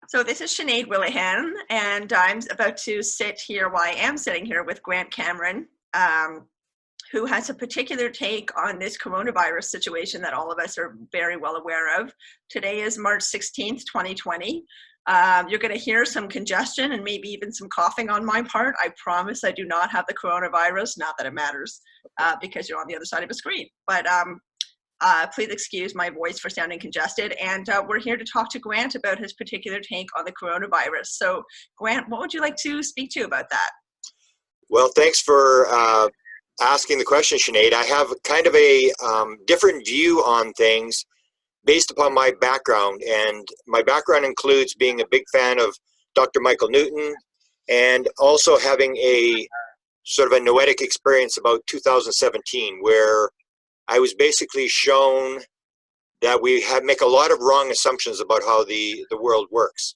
So this is Sinead Willihan, and I'm about to sit here, well, I am sitting here with Grant Cameron, who has a particular take on this coronavirus situation that all of us are very well aware of. Today is March 16th, 2020. You're going to hear some congestion and maybe even some coughing on my part. I promise I do not have the coronavirus, not that it matters, because you're on the other side of a screen. But please excuse my voice for sounding congested. And we're here to talk to Grant about his particular take on the coronavirus. So Grant, what would you like to speak to about that? Well, thanks for asking the question, Sinead. I have kind of a different view on things based upon my background. And my background includes being a big fan of Dr. Michael Newton and also having a sort of a noetic experience about 2017, where I was basically shown that we make a lot of wrong assumptions about how the world works.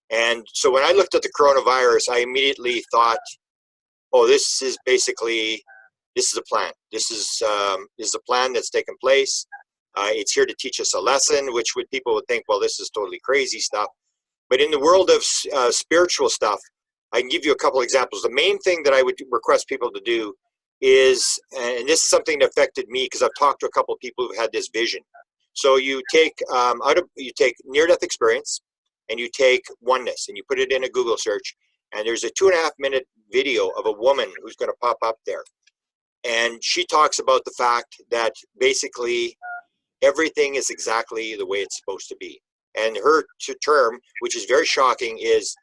And so when I looked at the coronavirus, I immediately thought, oh, this is a plan. This is a plan that's taken place. It's here to teach us a lesson, which people would think, well, this is totally crazy stuff. But in the world of spiritual stuff, I can give you a couple examples. The main thing that I would request people to do is, and this is something that affected me because I've talked to a couple of people who've had this vision. So you take near-death experience and you take oneness and you put it in a Google search, and there's a 2.5-minute video of a woman who's going to pop up there. And she talks about the fact that basically everything is exactly the way it's supposed to be. And her term, which is very shocking, is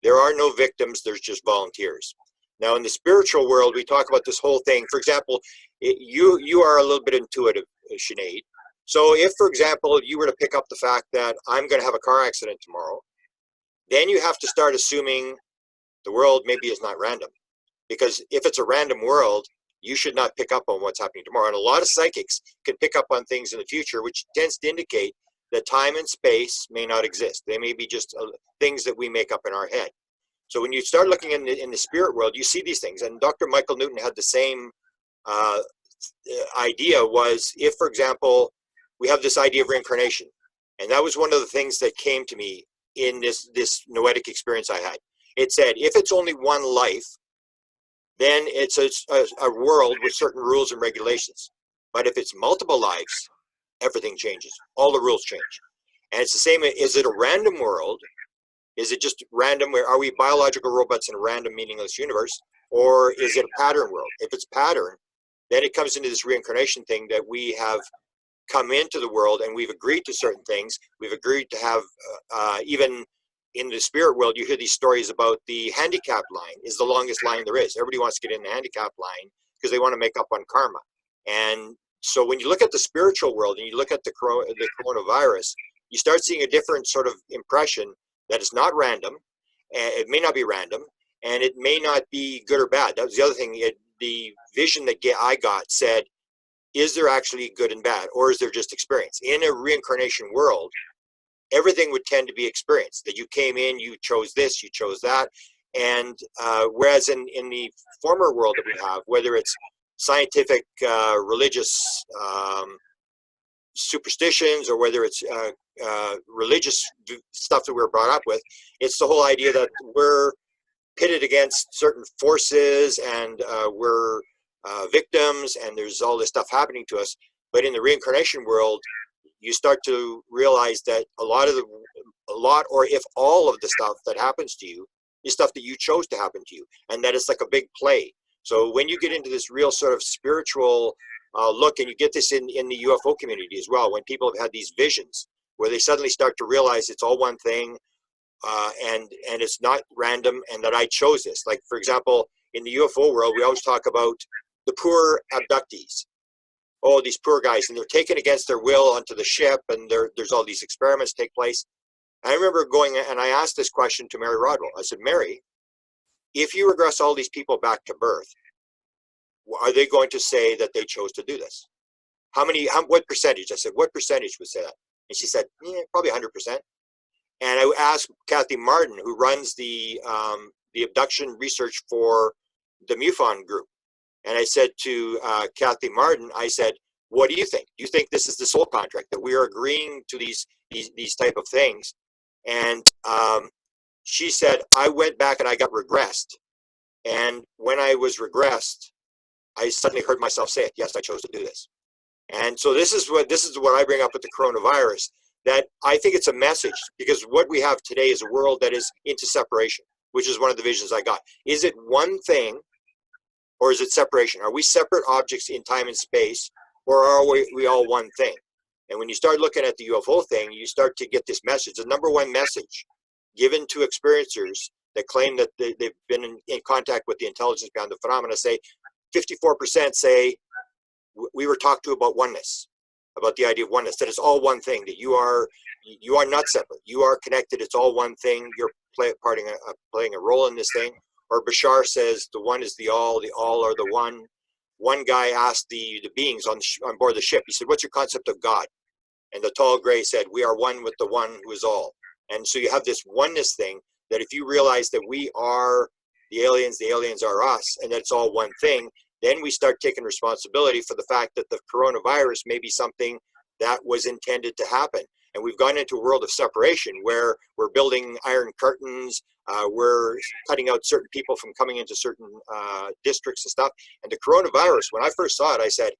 there are no victims, there's just volunteers. Now, in the spiritual world, we talk about this whole thing. For example, you are a little bit intuitive, Sinead. So if, for example, you were to pick up the fact that I'm going to have a car accident tomorrow, then you have to start assuming the world maybe is not random. Because if it's a random world, you should not pick up on what's happening tomorrow. And a lot of psychics can pick up on things in the future, which tends to indicate that time and space may not exist. They may be just things that we make up in our head. So when you start looking in the spirit world, you see these things. And Dr. Michael Newton had the same idea. Was if, for example, we have this idea of reincarnation. And that was one of the things that came to me in this noetic experience I had. It said, if it's only one life, then it's a world with certain rules and regulations. But if it's multiple lives, everything changes. All the rules change. And it's the same. Is it a random world? Is it just random? Are we biological robots in a random, meaningless universe? Or is it a pattern world? If it's pattern, then it comes into this reincarnation thing that we have come into the world and we've agreed to certain things. We've agreed to have, even in the spirit world, you hear these stories about the handicap line is the longest line there is. Everybody wants to get in the handicap line because they want to make up on karma. And so when you look at the spiritual world and you look at the coronavirus, you start seeing a different sort of impression that it's not random, and it may not be random, and it may not be good or bad. That was the other thing. The vision that I got said, is there actually good and bad, or is there just experience? In a reincarnation world, everything would tend to be experience. That you came in, you chose this, you chose that. And whereas in the former world that we have, whether it's scientific, religious superstitions, or whether it's religious stuff that we're brought up with, it's the whole idea that we're pitted against certain forces and we're victims, and there's all this stuff happening to us. But in the reincarnation world, you start to realize that a lot, or if all of the stuff that happens to you is stuff that you chose to happen to you, and that it's like a big play. So when you get into this real sort of spiritual look, and you get this in the UFO community as well, when people have had these visions where they suddenly start to realize it's all one thing, and it's not random, and that I chose this. Like, for example, in the UFO world, we always talk about the poor abductees. Oh, these poor guys, and they're taken against their will onto the ship, and there's all these experiments take place. I remember going, and I asked this question to Mary Rodwell. I said, Mary, if you regress all these people back to birth, are they going to say that they chose to do this? What percentage? I said, what percentage would say that? And she said, probably 100%. And I asked Kathy Martin, who runs the abduction research for the MUFON group. And I said to Kathy Martin, I said, what do you think? Do you think this is the soul contract, that we are agreeing to these type of things? And she said, I went back and I got regressed. And when I was regressed, I suddenly heard myself say it. Yes, I chose to do this. And so this is what I bring up with the coronavirus, that I think it's a message, because what we have today is a world that is into separation, which is one of the visions I got. Is it one thing, or is it separation? Are we separate objects in time and space, or are we all one thing? And when you start looking at the UFO thing, you start to get this message. The number one message given to experiencers that claim that they've been in contact with the intelligence behind the phenomena say, 54% say, we were talked to about oneness, about the idea of oneness, that it's all one thing, that you are not separate, you are connected, it's all one thing, you're playing a role in this thing. Or Bashar says the one is the all are the one. One guy asked the beings on board the ship, he said, what's your concept of God? And the tall gray said, we are one with the one who is all. And so you have this oneness thing, that if you realize that we are the aliens are us, and that it's all one thing, then we start taking responsibility for the fact that the coronavirus may be something that was intended to happen. And we've gone into a world of separation where we're building iron curtains, we're cutting out certain people from coming into certain districts and stuff. And the coronavirus, when I first saw it, I said,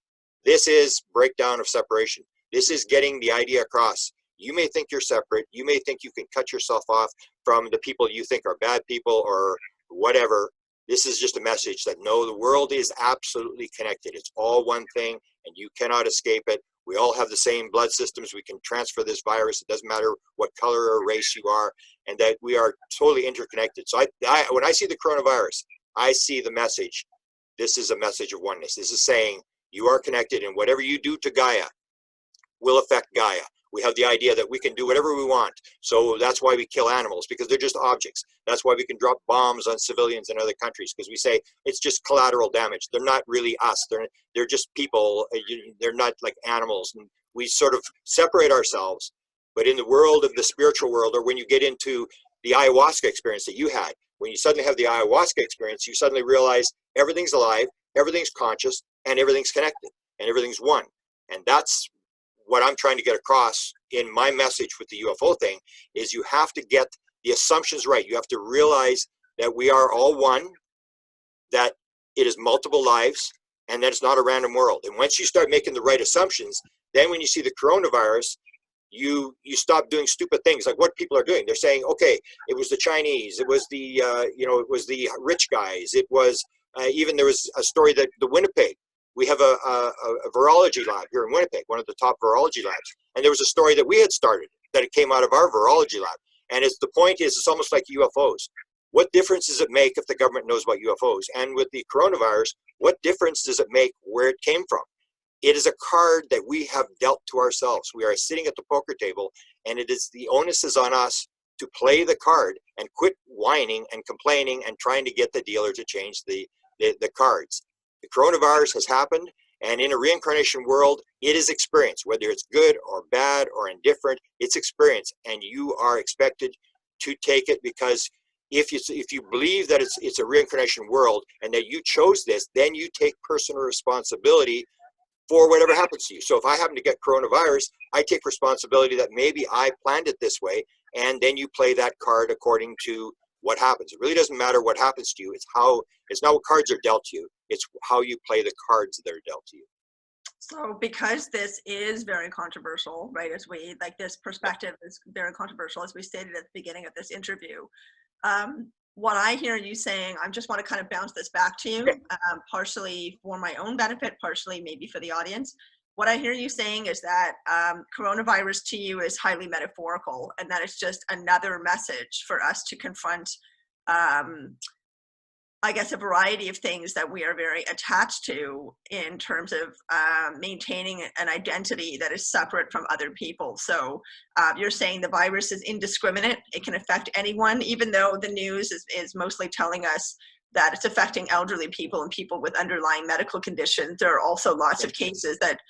this is breakdown of separation. This is getting the idea across. You may think you're separate. You may think you can cut yourself off from the people you think are bad people or whatever. This is just a message that no, the world is absolutely connected. It's all one thing and you cannot escape it. We all have the same blood systems. We can transfer this virus. It doesn't matter what color or race you are, and that we are totally interconnected. So when I see the coronavirus, I see the message. This is a message of oneness. This is saying you are connected, and whatever you do to Gaia will affect Gaia. We have the idea that we can do whatever we want. So that's why we kill animals, because they're just objects. That's why we can drop bombs on civilians in other countries, because we say it's just collateral damage. They're not really us. They're just people. They're not like animals. And we sort of separate ourselves. But in the world of the spiritual world, or when you get into the ayahuasca experience that you had, when you suddenly have the ayahuasca experience, you suddenly realize everything's alive, everything's conscious, and everything's connected, and everything's one. And that's what I'm trying to get across in my message with the UFO thing, is you have to get the assumptions right. You have to realize that we are all one, that it is multiple lives, and that it's not a random world. And once you start making the right assumptions, then when you see the coronavirus, you stop doing stupid things like what people are doing. They're saying, okay, it was the Chinese, it was the it was the rich guys, it was even there was a story that the Winnipeg, we have a virology lab here in Winnipeg, one of the top virology labs. And there was a story that we had started, that it came out of our virology lab. And the point is, it's almost like UFOs. What difference does it make if the government knows about UFOs? And with the coronavirus, what difference does it make where it came from? It is a card that we have dealt to ourselves. We are sitting at the poker table, and it is the onus is on us to play the card and quit whining and complaining and trying to get the dealer to change the cards. The coronavirus has happened, and in a reincarnation world, it is experience. Whether it's good or bad or indifferent, it's experience, and you are expected to take it, because if you believe that it's a reincarnation world and that you chose this, then you take personal responsibility for whatever happens to you. So if I happen to get coronavirus, I take responsibility that maybe I planned it this way, and then you play that card according to what happens. It really doesn't matter what happens to you. It's not what cards are dealt to you. It's how you play the cards that are dealt to you. So because this is very controversial, right, this perspective is very controversial, as we stated at the beginning of this interview, what I hear you saying, I just want to kind of bounce this back to you, partially for my own benefit, partially maybe for the audience. What I hear you saying is that coronavirus to you is highly metaphorical, and that it's just another message for us to confront, I guess, a variety of things that we are very attached to in terms of maintaining an identity that is separate from other people. So you're saying the virus is indiscriminate. It can affect anyone, even though the news is mostly telling us that it's affecting elderly people and people with underlying medical conditions. There are also lots of cases that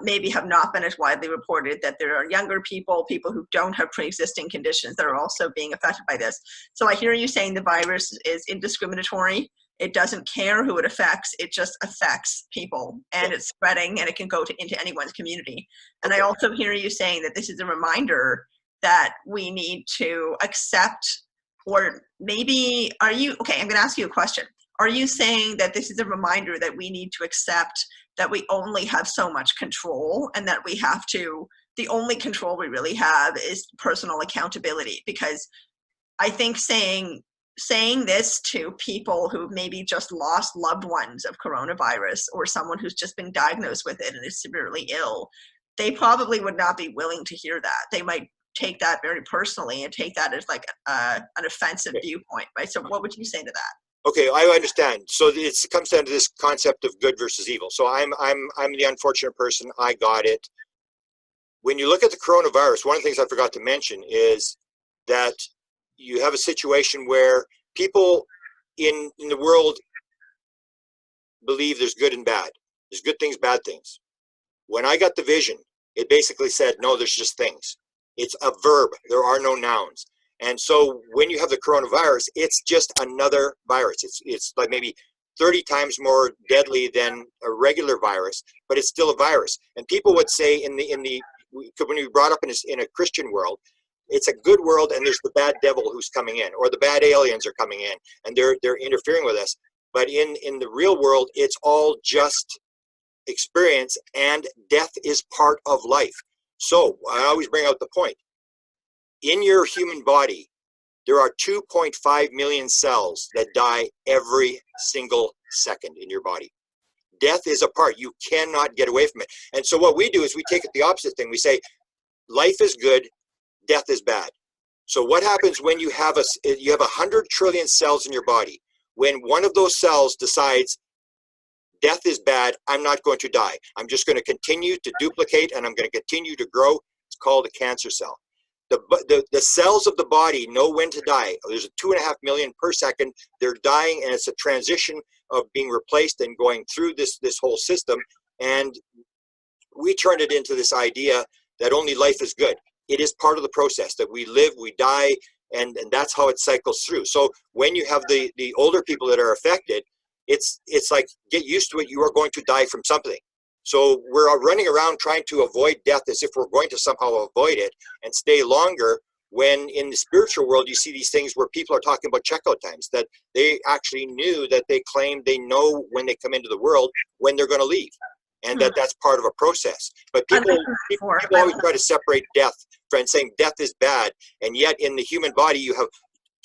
maybe have not been as widely reported, that there are younger people, people who don't have pre-existing conditions that are also being affected by this. So I hear you saying the virus is indiscriminatory. It doesn't care who it affects. It just affects people, and it's spreading, and it can go into anyone's community. And I also hear you saying that this is a reminder that we need to accept? Or maybe, okay, I'm going to ask you a question. Are you saying that this is a reminder that we need to accept that we only have so much control, and that we have to, the only control we really have is personal accountability? Because I think saying this to people who maybe just lost loved ones of coronavirus, or someone who's just been diagnosed with it and is severely ill, they probably would not be willing to hear that. They might take that very personally and take that as like an offensive viewpoint, right? So what would you say to that? Okay, I understand. So it comes down to this concept of good versus evil. So I'm the unfortunate person. I got it. When you look at the coronavirus, one of the things I forgot to mention is that you have a situation where people in the world believe there's good and bad. There's good things, bad things. When I got the vision, it basically said, no, there's just things. It's a verb. There are no nouns. And so when you have the coronavirus, it's just another virus. It's like maybe 30 times more deadly than a regular virus, but it's still a virus. And people would say when you brought up in a Christian world, it's a good world and there's the bad devil who's coming in, or the bad aliens are coming in and they're interfering with us. But in the real world, it's all just experience, and death is part of life. So I always bring out the point. In your human body, there are 2.5 million cells that die every single second in your body. Death is a part. You cannot get away from it. And so what we do is we take it the opposite thing. We say, life is good, death is bad. So what happens when you have 100 trillion cells in your body? When one of those cells decides, death is bad, I'm not going to die. I'm just going to continue to duplicate and I'm going to continue to grow. It's called a cancer cell. The cells of the body know when to die. There's 2.5 million per second. They're dying, and it's a transition of being replaced and going through this whole system. And we turn it into this idea that only life is good. It is part of the process that we live, we die, and that's how it cycles through. So when you have the older people that are affected, it's like, get used to it. You are going to die from something. So we're running around trying to avoid death as if we're going to somehow avoid it and stay longer, when in the spiritual world, you see these things where people are talking about checkout times, that they actually knew, that they claim they know when they come into the world, when they're going to leave. And that's part of a process. But people always try to separate death from saying death is bad. And yet in the human body, you have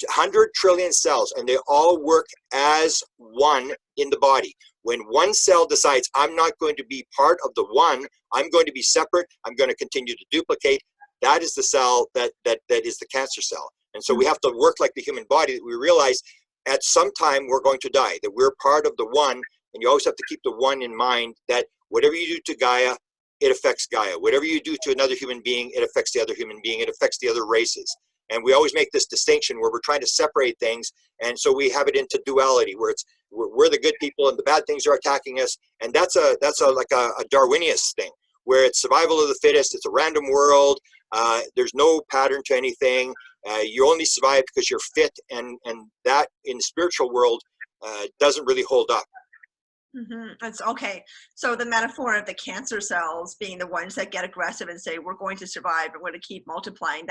100 trillion cells, and they all work as one in the body. When one cell decides, I'm not going to be part of the one, I'm going to be separate, I'm going to continue to duplicate, that is the cell that is the cancer cell. And so we have to work like the human body, that we realize at some time we're going to die, that we're part of the one. And you always have to keep the one in mind, that whatever you do to Gaia, it affects Gaia. Whatever you do to another human being, it affects the other human being, it affects the other races. And we always make this distinction where we're trying to separate things. And so we have it into duality, where we're the good people and the bad things are attacking us. And that's like a Darwinian thing, where it's survival of the fittest. It's a random world. There's no pattern to anything. You only survive because you're fit. And that in the spiritual world doesn't really hold up. That's okay. So the metaphor of the cancer cells being the ones that get aggressive and say, we're going to survive and we're going to keep multiplying,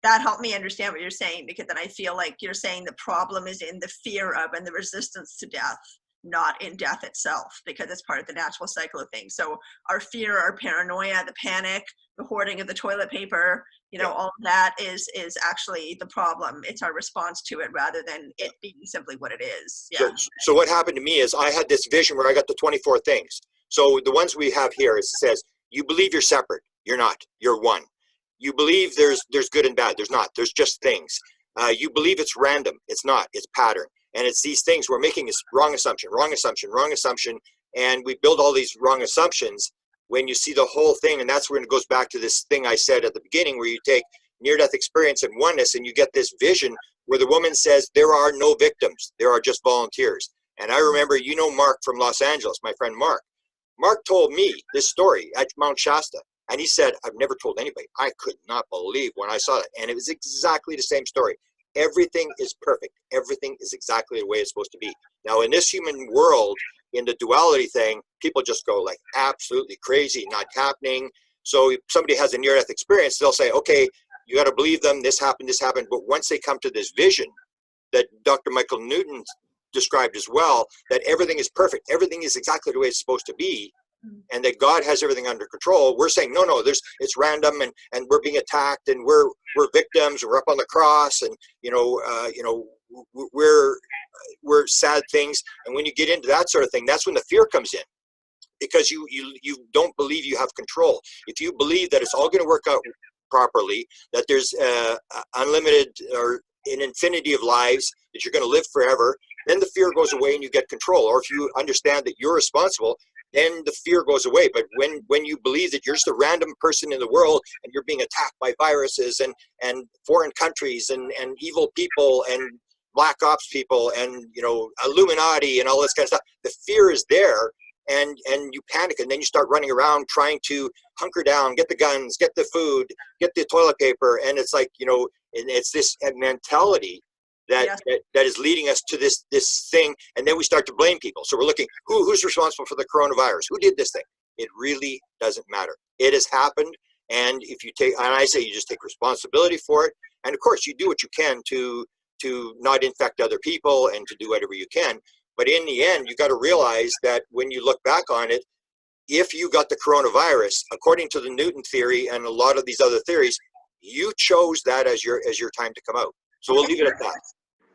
that helped me understand what you're saying, because then I feel like you're saying the problem is in the fear of and the resistance to death, not in death itself, because it's part of the natural cycle of things. So our fear, our paranoia, the panic, the hoarding of the toilet paper, all of that is actually the problem. It's our response to it rather than it being simply what it is. Yeah. So what happened to me is I had this vision where I got the 24 things. So the ones we have here, it says, you believe you're separate. You're not. You're one. You believe there's good and bad. There's not. There's just things. You believe it's random. It's not. It's pattern. And it's these things we're making this wrong assumption, and we build all these wrong assumptions when you see the whole thing. And that's when it goes back to this thing I said at the beginning, where you take near-death experience and oneness, and you get this vision where the woman says, there are no victims. There are just volunteers. And I remember, Mark from Los Angeles, my friend Mark. Mark told me this story at Mount Shasta. And he said, I've never told anybody. I could not believe when I saw it. And it was exactly the same story. Everything is perfect. Everything is exactly the way it's supposed to be. Now, in this human world, in the duality thing, people just go like absolutely crazy, not happening. So if somebody has a near-death experience, they'll say, okay, You got to believe them. This happened, this happened. But once they come to this vision that Dr. Michael Newton described as well, that everything is perfect, everything is exactly the way it's supposed to be, and that God has everything under control. We're saying no, it's random, and we're being attacked, and we're victims, and we're up on the cross, and we're sad things. And when you get into that sort of thing, that's when the fear comes in, because you don't believe you have control. If you believe that it's all going to work out properly, that there's unlimited or an infinity of lives, that you're going to live forever, then the fear goes away and you get control. Or if you understand that you're responsible, then the fear goes away. But when you believe that you're just a random person in the world and you're being attacked by viruses and foreign countries and evil people and black ops people and Illuminati and all this kind of stuff, the fear is there, and you panic, and then you start running around trying to hunker down, get the guns, get the food, get the toilet paper, and it's like, and it's this mentality that, Yes. that is leading us to this thing, and then we start to blame people. So we're looking, who's responsible for the coronavirus? Who did this thing? It really doesn't matter. It has happened, and if you take, and I say you just take responsibility for it, and of course you do what you can to not infect other people and to do whatever you can. But in the end, you got to realize that when you look back on it, if you got the coronavirus, according to the Newton theory and a lot of these other theories, you chose that as your time to come out. So we'll leave it at that.